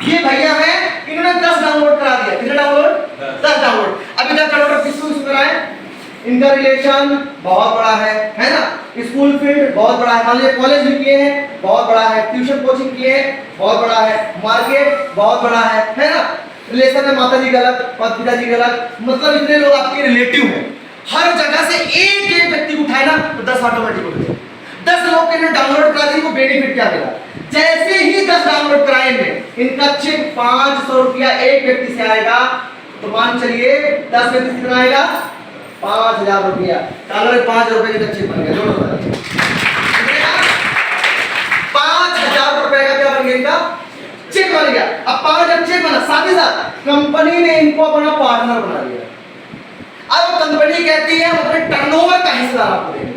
ये भैया है, इन्होंने 10 डाउनलोड करा दिया। कितने डाउनलोड? 10 डाउनलोड। अभी 10 डाउनलोड किसको कराए? इनका रिलेशन बहुत बड़ा है ना? स्कूल फील्ड बहुत बड़ा है, मान लीजिए कॉलेज भी किए हैं, बहुत बड़ा है, ट्यूशन कोचिंग किए हैं, बहुत बड़ा है, मार्केट बहुत बड़ा है ना? रिलेशन में माता जी गलत, पिता जी गलत, मतलब इतने लोग आपके रिलेटिव हैं। हर जगह से एक एक व्यक्ति को उठाए ना तो 10 ऑटोमेटिक उठ गए। 10 लोग के डाउनलोड करा दी, को बेनिफिट क्या मिला? जैसे ही 10 डाउनलोड कराएंगे, इनका चेक 500 रुपया एक व्यक्ति से आएगा। तो मान चलिए 10 व्यक्ति कितना आएगा? 5000 रुपया। चलो 5 रुपए का चेक बन गया। जोड़ो 5000 रुपए का क्या बन गया? इनका चेक बन गया। अब 5000 चेक बना, साथ ही साथ कंपनी ने इनको अपना पार्टनर बना लिया। अब कंपनी कहती है अपने टर्नओवर का हिस्सा आपको देंगे।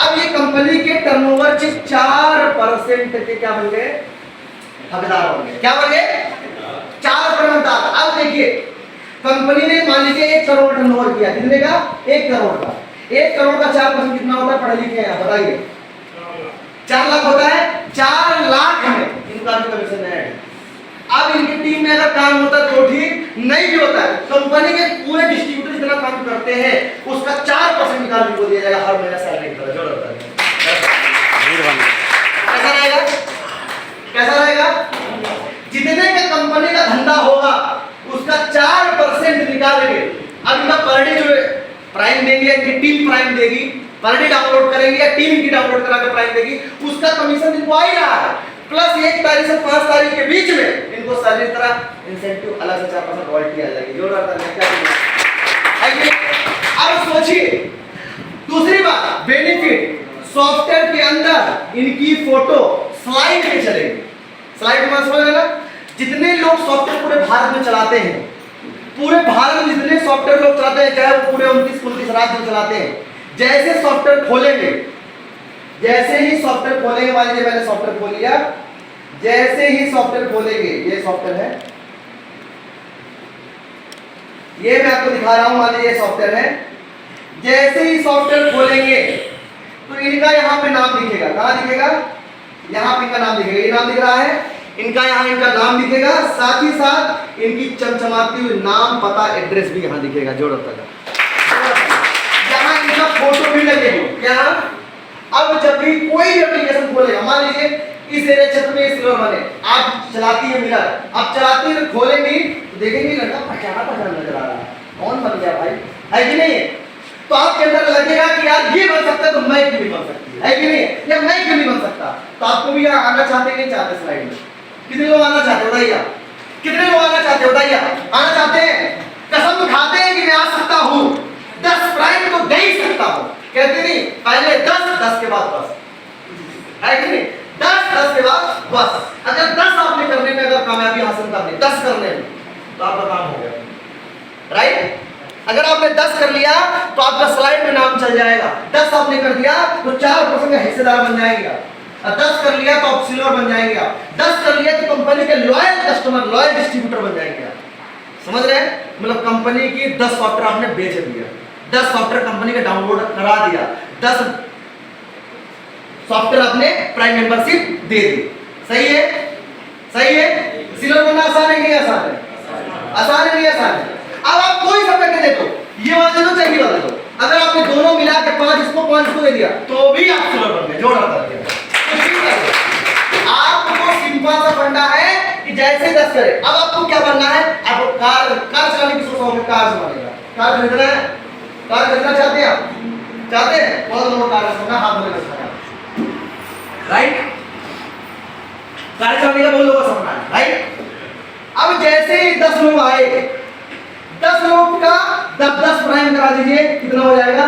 अब ये कंपनी के टर्नओवर के 4% के क्या बन गए? हकदार बन गए। क्या बन गए? 4% हकदार। अब देखिए कंपनी ने मान लीजिए 1 करोड़ टर्नओवर किया। कितने का? 1 करोड़ का। 1 करोड़ का 4% कितना होता है? पढ़े लिखे हैं बताइए। 4 लाख होता है। 4 लाख में इनका भी कमीशन है। अब इनकी टीम में अगर काम होता है तो ठीक, नहीं भी होता है कंपनी के पूरे डिस्ट्रीब्यूटर जितना काम करते हैं उसका 4% निकाल के दिया जाएगा हर महीना सैलरी की तरह। जोड़ कैसा रहेगा? कैसा रहेगा? जितने का कंपनी का धंधा होगा उसका 4% निकालेंगे। अब इनका पर डे जो प्राइम देंगे, इनकी टीम प्राइम देगी, पर डे डाउनलोड करेंगे या टीम की डाउनलोड करा के प्राइम देगी, उसका कमीशन इनको आ ही रहा है। प्लस 1 तारीख से 5 तारीख के बीच में इनको सैलरी तरह इंसेंटिव अलग से 4% रॉयल्टी आ जाएगी। जोड़ रहा था क्या? अब सोचिए दूसरी बात, बेनिफिट सॉफ्टवेयर के अंदर इनकी फोटो स्लाइड में चलेगी। स्लाइड में समझ रहे ना? जितने लोग सॉफ्टवेयर पूरे भारत में चलाते हैं, पूरे भारत में जितने सॉफ्टवेयर लोग चलाते हैं, चाहे वो पूरे 29 राज्य में चलाते हैं, जैसे सॉफ्टवेयर खोलेंगे, जैसे ही सॉफ्टवेयर खोलेंगे, मान लीजिए मैंने सॉफ्टवेयर खोल लिया, जैसे ही सॉफ्टवेयर खोलेंगे, ये सॉफ्टवेयर है, ये मैं आपको दिखा रहा हूं, मान लीजिए सॉफ्टवेयर है, जैसे ही सॉफ्टवेयर खोलेंगे तो इनका यहां पे नाम दिखेगा। कहां दिखेगा? यहां पे इनका नाम दिखेगा। ये नाम दिख रहा है इनका, यहां इनका नाम दिखेगा, साथ ही साथ इनकी चमचमाती हुई नाम, पता, एड्रेस भी यहां दिखेगा। जोड़ो यहां इनका फोटो भी लगेगा। क्या? अब जब भी कोई भी एप्लीकेशन खोलेगा, मान लीजिए इस एरिया क्षेत्र में सिल्वर बने, आप चलाती है मिरर, आप चलाती है खोलेंगी तो देखेंगे लड़का पहचाना नजर आ रहा है, कौन बन गया भाई, है कि नहीं? तो आपके अंदर लगेगा कि यार ये बन सकता है तो मैं क्यों नहीं बन सकती, है कि नहीं? या मैं क्यों नहीं बन सकता? तो आपको भी आना चाहते नहीं चाहते? स्लाइड में कितने लोग आना चाहते बताइए? कितने लोग आना चाहते बताइए? आना चाहते हैं? कसम खाते हैं कि मैं आ सकता हूं, 10 प्राइम तो दे ही सकता हूं। कहते नहीं पहले 10 के बाद बस, है कि नहीं? 10 के बाद बस। अगर 10 आपने करने में अगर कामयाबी हासिल करनी, 10 करने में, तो आपका काम हो गया, राइट? अगर आपने 10 कर लिया तो आपका स्लाइड में नाम चल जाएगा। 10 आपने कर दिया तो 4% का हिस्सेदार बन जाएंगे आप। 10 कर लिया तो आप सिल्वर बन जाएंगे आप। 10 कर लिया तो कंपनी के लॉयल कस्टमर, लॉयल डिस्ट्रीब्यूटर बन जाएंगे आप। समझ रहे हैं? मतलब कंपनी की 10 सॉफ्टवेयर आपने बेच दिया, 10 सॉफ्टवेयर कंपनी का डाउनलोड करा दिया, 10 सॉफ्टवेयर आपने प्राइम मेंबरशिप दे दी। सही है? सही है? सिल्वर बनना आसान है नहीं आसान है? आसान है नहीं आसान है? अब आप कोई सब्जेक्ट दे दो, ये वाला दे दो चाहे ये वाला दे दो, अगर आपने दोनों मिला के 5 इसको 5 इसको दे दिया तो भी आप सिल्वर बन गए। जोड़ कर दिया। आपको सिंपल सा फंडा है कि जैसे 10 करे। अब आपको क्या बनना है? आपको कार चलाने की सोच है, कार बनेगा, कार खरीदना है, कार खरीदना चाहते हैं आप? चाहते हैं? बहुत लोग कार खरीदना हाथ में रखना, राइट? कार चलाने का बहुत लोगों का सपना है, राइट? अब जैसे ही 10 लोग आए, 10 लोग का 10 प्राइम करा दीजिए, कितना हो जाएगा?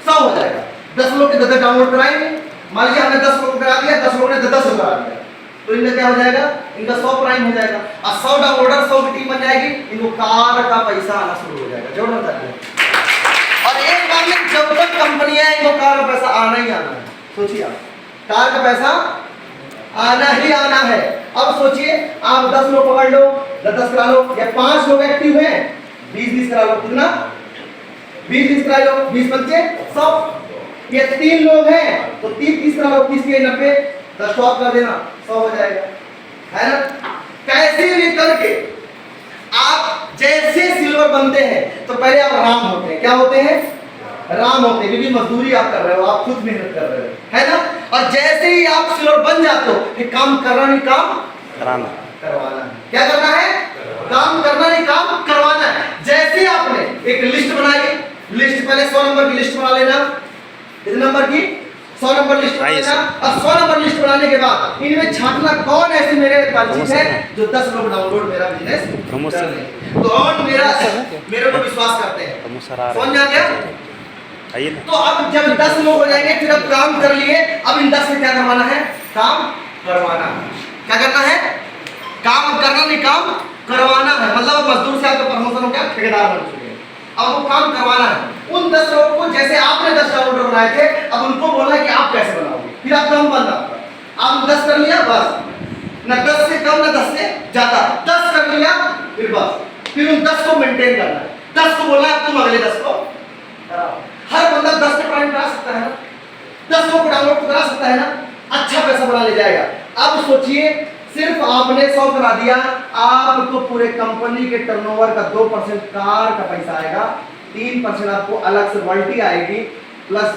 100 हो जाएगा। 10 लोग के 10 डाउनलोड कराएंगे, मान लीजिए हमने 10 लोग करा दिया, 10 लोगों ने 10 करा दिया, तो इनका क्या हो जाएगा? इनका 100 प्राइम हो जाएगा और 100 डाउनलोडर, 100 की टीम बन जाएगी, इनको कार का पैसा आना शुरू हो जाएगा। जोड़ना चाहते हैं? और एक बार में जब तक कंपनी है इनको कार का पैसा आना ही आना है। सोचिए आप, कार का पैसा आना ही आना है। अब सोचिए आप 10 लोग पकड़ लो, 10 करा लो, या 5 लोग एक्टिव हैं, 20 करा लो, कितना? 20 करा लो, 20 बच्चे 100। ये 3 लोग हैं तो 30 करा लो, 30 के 90, 10 स्टॉप कर देना, 100 हो जाएगा, है ना? कैसे भी करके आप जैसे सिल्वर बनते हैं तो पहले आप राम होते हैं। क्या होते हैं? राम होते हैं, क्योंकि मजदूरी आप कर रहे हो, आप खुद मेहनत कर रहे हो, है ना। और जैसे ही आप सिल्वर बन जाते हो फिर काम करना नहीं, काम करवाना है। क्या करना है? काम करना नहीं, काम करवाना है। जैसे आपने एक लिस्ट बनाई, लिस्ट पहले 100 नंबर की लिस्ट बना लेना। कितने नंबर की? 100 नंबर लिस्ट बना लेना। और 100 नंबर लिस्ट बनाने के बाद इनमें छांटना कौन ऐसे मेरे परिचित है जो 10 लोग डाउनलोड मेरा बिजनेस कर रहे हैं, तो कौन मेरे को विश्वास करते हैं। समझ आ गया? तो अब जब 10 लोग हो जाएंगे फिर अब काम कर लिए, अब इन 10 में क्या करवाना है? काम करवाना है। क्या करना है? काम करना नहीं, काम करवाना है। मतलब मजदूर से आपका प्रमोशन हो गया, ठेकेदार बन चुके हैं, अब वो काम करवाना है। उन 10 लोगों को जैसे आपने 10 डाउनलोड बनाए थे, अब उनको बोलना है कि आप कैसे बनाओगे। फिर आप काम बंद आपका, आप 10 कर लिया बस, न 10 से कम न 10 से ज्यादा, 10 कर लिया फिर बस। फिर उन 10 को मेंटेन करना है, 10 को बोलना है तुम अगले 10 को कराओ। हर बंदा 10 पे प्राइम करा सकता है ना, 10 को डाउनलोड करा सकता है ना, अच्छा पैसा बना ले जाएगा। अब सोचिए सिर्फ आपने 100 करा दिया, आपको पूरे कंपनी के टर्नओवर का 2% कार का पैसा आएगा, 3% आपको अलग से रॉयल्टी आएगी, प्लस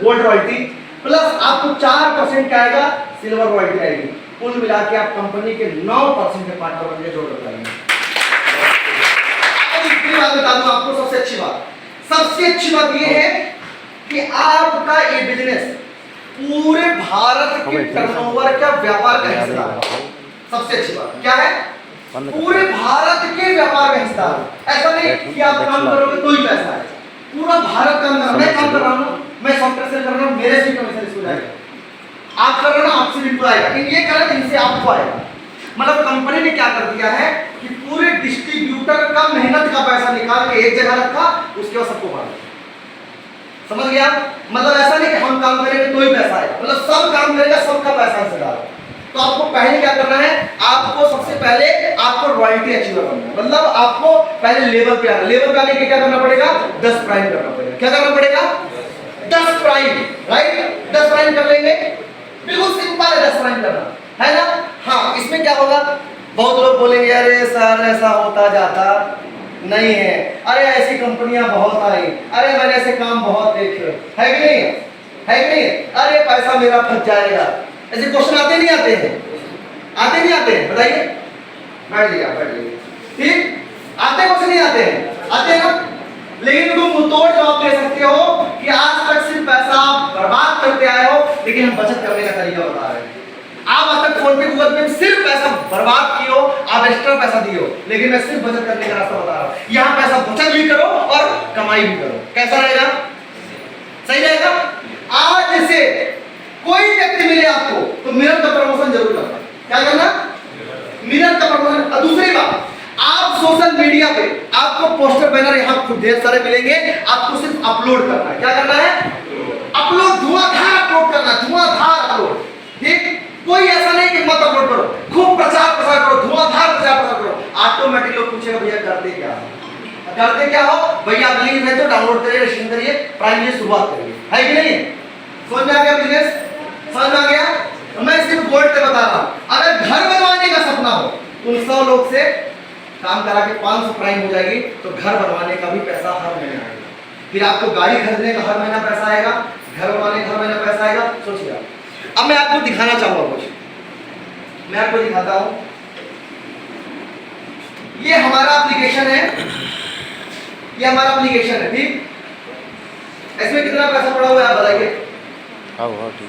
गोल्ड रॉयल्टी, प्लस आपको 4% क्या आएगा? सिल्वर रॉयल्टी आएगी। कुल मिला के आप कंपनी के 9% के पार्टनर बनके जोड़ लगाएंगे। अब एक बात बता दूं आपको, सबसे अच्छी बात ये है कि आपका ये बिजनेस पूरे भारत के टर्नओवर का व्यापार का हिस्सा है। सबसे अच्छी बात क्या है? पूरे भारत के व्यापार का हिस्सा है। ऐसा नहीं कि आप काम करोगे तो ही पैसा आएगा, पूरा भारत काम कर रहा है। मैं काम कर रहा हूँ, मैं सॉफ्टवेयर सेल कर रहा हूँ, मेरे से कमीशन इसको जाएगा। आप कर रहे हो ना, आपसे भी आएगा, ये करें इनसे आपको आएगा। मतलब कंपनी ने क्या कर दिया है कि पूरे डिस्ट्रीब्यूटर का मेहनत का पैसा निकाल के एक जगह रखा, उसके बाद सबको बांटा। समझ गया? मतलब ऐसा नहीं कि हम काम करेंगे तो ही पैसा आएगा, मतलब सब काम करेगा, सबका पैसा इससे डालो। तो आपको पहले क्या करना है? आपको सबसे पहले आपको रॉयल्टी अचीव करना है। मतलब आपको पहले लेवल पे आना, लेवल पे आने के क्या करना पड़ेगा? 10 प्राइम करना पड़ेगा। क्या करना पड़ेगा? 10 प्राइम, राइट? 10 प्राइम कर लेंगे, बिल्कुल सिंपल है 10 प्राइम करना, है ना। हाँ, इसमें क्या होगा? बहुत लोग बोलेंगे अरे सर ऐसा होता जाता नहीं है, अरे ऐसी कंपनियां बहुत आई, अरे मैंने ऐसे काम बहुत देखे, है कि नहीं? है कि नहीं? अरे पैसा मेरा फंस जाएगा। ऐसे क्वेश्चन आते नहीं आते हैं? आते नहीं आते हैं? बताइए। बैठ जाइए। ठीक, आते क्वेश्चन नहीं आते हैं? आते हैं ना। लेकिन तुम मुंहतोड़ जवाब दे सकते हो कि आज तक सिर्फ पैसा बर्बाद करते आए हो, लेकिन हम बचत करने का तरीका बता रहे हैं। आप आज तक फोन पे गूगल पे सिर्फ पैसा बर्बाद किए हो, आप एक्स्ट्रा पैसा दिए हो, लेकिन मैं सिर्फ बचत करने का रास्ता बता रहा हूं। यहाँ पैसा बचत भी करो और कमाई भी करो। कैसा रहेगा? सही रहेगा? आज से कोई व्यक्ति मिले आपको तो मिरर का प्रमोशन जरूर करना। क्या करना? मिरर का प्रमोशन। और दूसरी बात, आप सोशल मीडिया पे आपको पोस्टर बैनर यहाँ खुद ढेर सारे मिलेंगे, आपको सिर्फ अपलोड करना है। क्या करना है? अपलोड, धुआंधार अपलोड करना, धुआंधार अपलोड। ठीक, कोई ऐसा नहीं कि मत अपलोड करो, खूब प्रचार करो, धुआंधार प्रचार करो। ऑटोमेटिक लोग पूछेगा भैया करते क्या हो? करते क्या हो? भैया आप लिंक है तो डाउनलोड करिए, रजिस्ट्रेशन करिए, प्राइम से शुरुआत करिए, है कि नहीं? समझ में आ गया बिजनेस? समझ में आ गया? मैं सिर्फ गोल्ड पे बता रहा हूं। अगर घर बनवाने का सपना हो तो 100 लोग से काम करा के 500 प्राइम हो जाएगी, तो घर बनवाने का भी पैसा हर महीने आएगा। फिर आपको गाड़ी खरीदने का हर महीना पैसा आएगा, घर बनवाने का हर महीना पैसा आएगा। सोचिए आप। अब मैं आपको दिखाना चाहूंगा कुछ, मैं आपको दिखाता हूं। ये हमारा एप्लीकेशन है, ये हमारा एप्लीकेशन है। ठीक, इसमें कितना पैसा पड़ा हुआ है आप बताइए? हाँ ठीक है।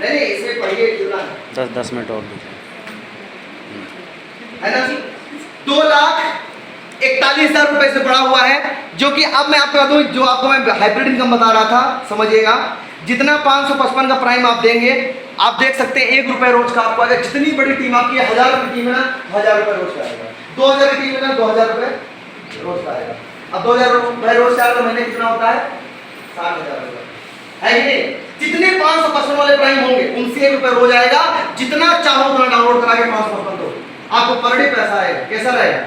नहीं इसमें पढ़िए कितना? 10 मिनट और है ना जी। 2,41,000 रुपए से पड़ा हुआ है, जो कि अब मैं आपको बता दूं, जो आपको मैं हाइब्रिड इनकम बता रहा था, समझिएगा। जितना 555 का प्राइम आप देंगे, आप देख सकते हैं 1 रुपए रोज का आपको आएगा। जितनी बड़ी टीम आपकी 1000 रुपए टीम है ना, 1000 रुपए रोज का आएगा। 2000 की टीम है ना, 2000 रुपए रोज का आएगा। अब 2000 रुपए रोज का महीने कितना होता है? 60,000 रुपए, है कि नहीं? जितने 555 वाले प्राइम होंगे उनसे 1 रुपए रोज आएगा। जितना चाहो उतना डाउनलोड करा के 555 दो, आपको पर डे पैसा आएगा। कैसा रहेगा?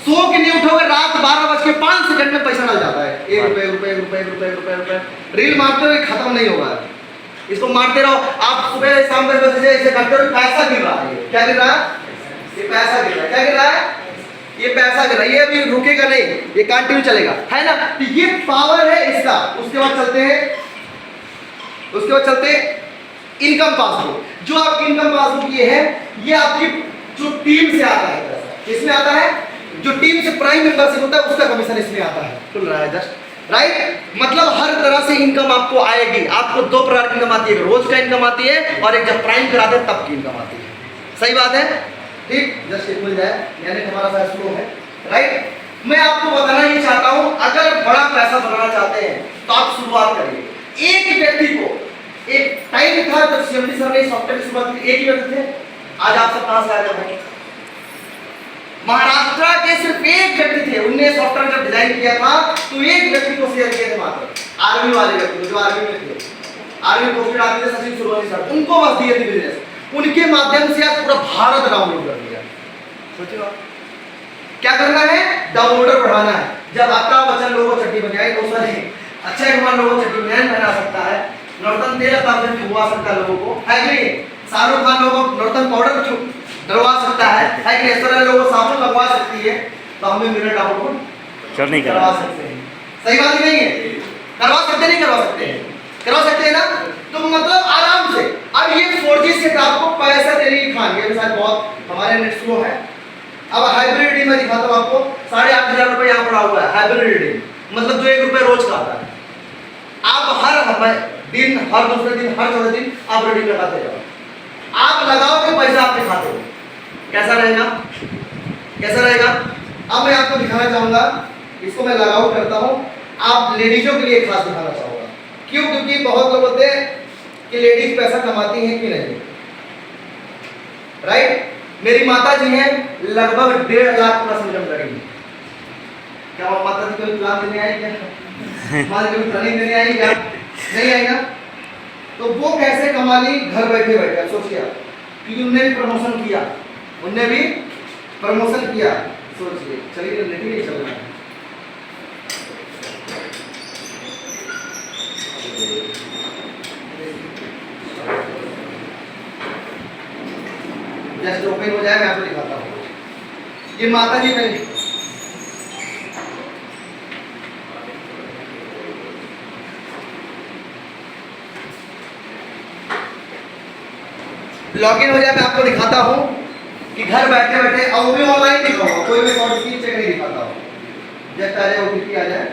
100 के नहीं उठोगे, रात 12:05 में पैसा डाल जाता है। 1 रुपए। रील मारते हुए खत्म नहीं होगा, इसको मारते रहो। आप सुबह शाम 10 बजे ऐसे करते हो, पैसा गिर रहा है। क्या गिर रहा है? ये पैसा गिर रहा है, क्या गिर रहा है? ये पैसा गिर रहा है, ये अभी रुकेगा नहीं, ये कंटिन्यू चलेगा, है ना? तो ये पावर है इसका। उसके बाद चलते हैं, इनकम पासबुक। जो आपकी इनकम पासबुक ये है, ये आपकी जो टीम से आता है पैसा, इसमें आता है, जो टीम से प्राइम मेंबरशिप होता है उसका कमीशन इसमें आता है। खुल रहा है जस्ट राइट, मतलब हर तरह से इनकम आपको आएगी। आपको दो प्रकार की इनकम आती है, रोज का इनकम आती है और एक जब प्राइम कराते हैं तब की इनकम आती है। सही बात है, ठीक? जस्ट खुल जाए, यानी हमारा शायद स्लो है, राइट? मैं आपको बताना ये चाहता हूं, अगर बड़ा पैसा बनाना चाहते हैं तो आप शुरुआत करिए। एक व्यक्ति को, एक टाइम था जब सीएमडी सर ने सॉफ्टवेयर की शुरुआत की, एक ही व्यक्ति थे। आज आप सब कहां से आ गए भाई? महाराष्ट्र के सिर्फ एक व्यक्ति थे, उनने सॉफ्टवेयर जब डिजाइन किया था तो एक व्यक्ति को शेयर किए थे मात्र, आर्मी वाले व्यक्ति जो आर्मी में थे, आर्मी पोस्टेड आते थे, सचिन सुरवंशी सर, उनको बस दिए थे बिजनेस। उनके माध्यम से आज पूरा भारत डाउनलोड कर लिया। सोचिए आप क्या करना है, डाउनलोडर बढ़ाना है। जब अमिताभ बच्चन लोगो चड्डी बन जाए, तो सर अक्षय कुमार लोगो चड्डी पहना सकता है, नौतन 13,000 हुआ सकता है लोगों को, है कि नहीं? शाहरुख खान लोगों नौतन पाउडर डलवा सकता है कि इस तरह लोगों साबुन लगवा सकती है, तो हमें मिनट डाउनलोड करवा सकते हैं। सही बात नहीं है? करवा सकते नहीं करवा सकते हैं? करवा सकते हैं ना? तो मतलब आराम से। अब ये 4G से आपको पैसा देने की खान, ये शायद बहुत हमारे नेट स्लो है। अब हाइब्रिड रिडीम में दिखाता हूं आपको, 8,500 रुपए यहाँ पड़ा हुआ है हाइब्रिड रिडीम, मतलब जो 1 रुपए रोज का आता है। आप हर दिन, हर दूसरे दिन, हर चौथे दिन आप रिडीम लगाते जाओ। आप लगाओगे पैसा आपके खाते में, कैसा रहेगा? कैसा रहेगा? अब मैं आपको दिखाना चाहूंगा, इसको मैं लगाओ करता हूं। आप लेडीजों के लिए खास दिखाना चाहूंगा, क्यों? क्योंकि बहुत लोग होते हैं कि लेडीज पैसा कमाती हैं कि नहीं, राइट? मेरी माता जी हैं, लगभग 1.5 लाख प्लस इनकम करेंगी। क्या माता जी कोई प्लान देने आई क्या? माता जी ट्रेनिंग देने आई क्या? नहीं आई ना? तो वो कैसे कमा ली घर बैठे बैठे? सोचिए आप, क्योंकि उन्होंने भी प्रमोशन किया, उनने भी प्रमोशन किया। सोचिए, चलिए नेट ही नहीं चल रहा है। जस्ट ओपन हो जाए, मैं आपको दिखाता हूँ। ये माता जी मेरी लॉगिन हो जाए, मैं आपको दिखाता हूँ कि घर बैठे बैठे, और वो भी ऑनलाइन दिखाऊंगा, कोई भी शॉर्ट स्क्रीन चेक नहीं दिखाता हूँ। जस्ट आ जाए, ओटीपी आ जाए,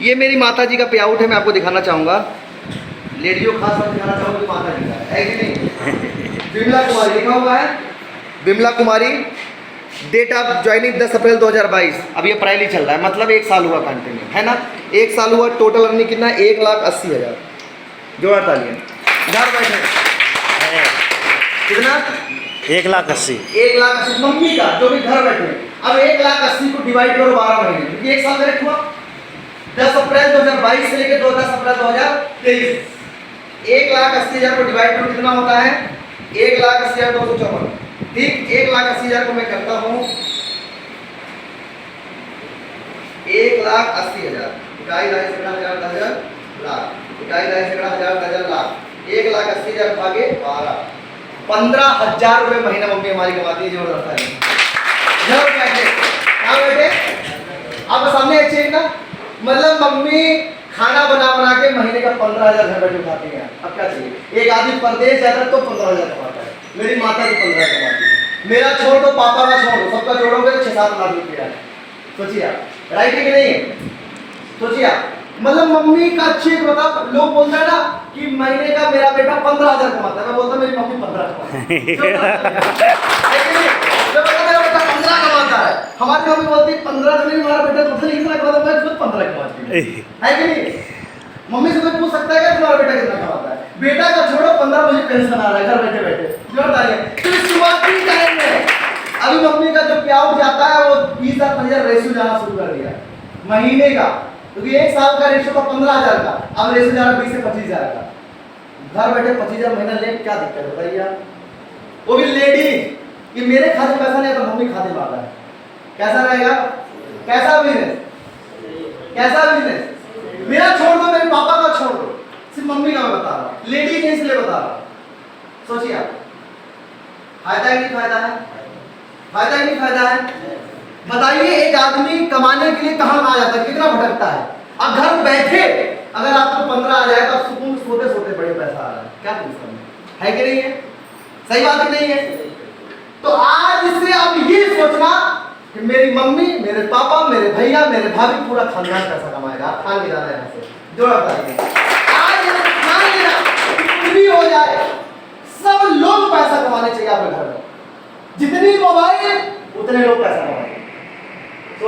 ये मेरी माता जी का पे आउट है, मैं आपको दिखाना चाहूंगा। लेडीजों खास बात दिखाना चाहूंगा, माता जी का है कि नहीं? बिमला कुमारी लिखा हुआ है, बिमला कुमारी, डेट ऑफ ज्वाइनिंग 10 अप्रैल 2022। अब ये अप्रैल ही चल रहा है, मतलब 1 साल हुआ कंटिन्यू, है ना? 1 साल हुआ। टोटल अर्निंग कितना? 1,80,000। जोड़ा तालियां, घर बैठे कितना? 1,80,000। 1,80,000 मम्मी का, जो भी घर बैठे। अब 1,80,000 को डिवाइड करो 12 महीने, क्योंकि 1 साल करेक्ट हुआ। 10 अप्रैल 2022 से लेकर 10 अप्रैल 2023, 1,80,000 को डिवाइड करो, कितना होता है? 1,80,254। ठीक, 1,80,000 को मैं करता हूँ 1,80,000, इकाई लाख सैकड़ा हजार दर्जन लाख, इकाई लाख सैकड़ा हजार दर्जन लाख, 1,80,000 भागे 12, 15,000 रुपए महीना मम्मी हमारी कमाती है। जबरदस्त है। घर बैठे, कहाँ बैठे? आपके सामने एक चीज ना, मतलब मम्मी खाना बना बना के महीने का 15,000 घर बैठे उठाती हैं। अब क्या चाहिए? एक आदमी परदेश जाता है तो 15,000 कमाता है, मेरी माता जी 15,000 कमाती है। मेरा छोड़ दो, पापा का छोड़ दो, सबका जोड़ोगे तो 6-7 लाख रुपया है। सोचिए आप, राइट है कि नहीं है? सोचिए आप, मतलब मम्मी का चेक बताओ। लोग बोलते हैं ना कि महीने का मेरा बेटा 15,000 कमाता है, मैं बोलता मेरी मम्मी 15 कमाती है। मेरा बेटा 15 कमाता है, हमारी मम्मी बोलती है 15 तो नहीं, हमारा बेटा तो इतना कमाता है, मैं खुद 15 कमाती हूँ, है कि नहीं? मम्मी से कोई पूछ सकता है कि तुम्हारा बेटा कितना कमाता है? बेटा का छोड़ो, 15 मुझे पेंशन आ रहा है घर बैठे बैठे। तो शुरुआती टाइम में अभी मम्मी का जो पे आउट जाता है वो 20,000 रेशियो जाना शुरू कर दिया महीने का। क्योंकि एक साल का रेशो था 15,000 का, अब रेशो जा रहा 20 से 25,000 का। घर बैठे 25,000 महीना ले, क्या दिक्कत है बताइए आप? वो भी लेडी, कि मेरे खाते में पैसा नहीं है तो मम्मी खाते में आ रहा है, कैसा रहेगा? कैसा बिजनेस? कैसा बिजनेस? मेरा छोड़ दो, मेरे पापा का छोड़ दो, सिर्फ मम्मी का मैं बता रहा हूँ, लेडी के इसलिए बता रहा हूँ। सोचिए आप, फायदा है कि फायदा है? फायदा है कि फायदा है? बताइए, एक आदमी कमाने के लिए कहाँ आ जाता है, कितना भटकता है। अब घर बैठे अगर आपको 15 आ जाए तो आप सुकून सोते सोते बड़े पैसा आ रहा है, क्या टेंशन है कि नहीं है? सही बात है नहीं है? तो आज से अब ये सोचना कि मेरी मम्मी, मेरे पापा, मेरे भैया, मेरे भाभी, पूरा खानदान पैसा कमाएगा। आप ठान के जाना है यहाँ से, जोड़ा बताइए आज ठान लेना, कुछ भी हो जाए सब लोग पैसा कमाने चाहिए आपके घर में। जितनी मोबाइल उतने लोग पैसा कमाएंगे।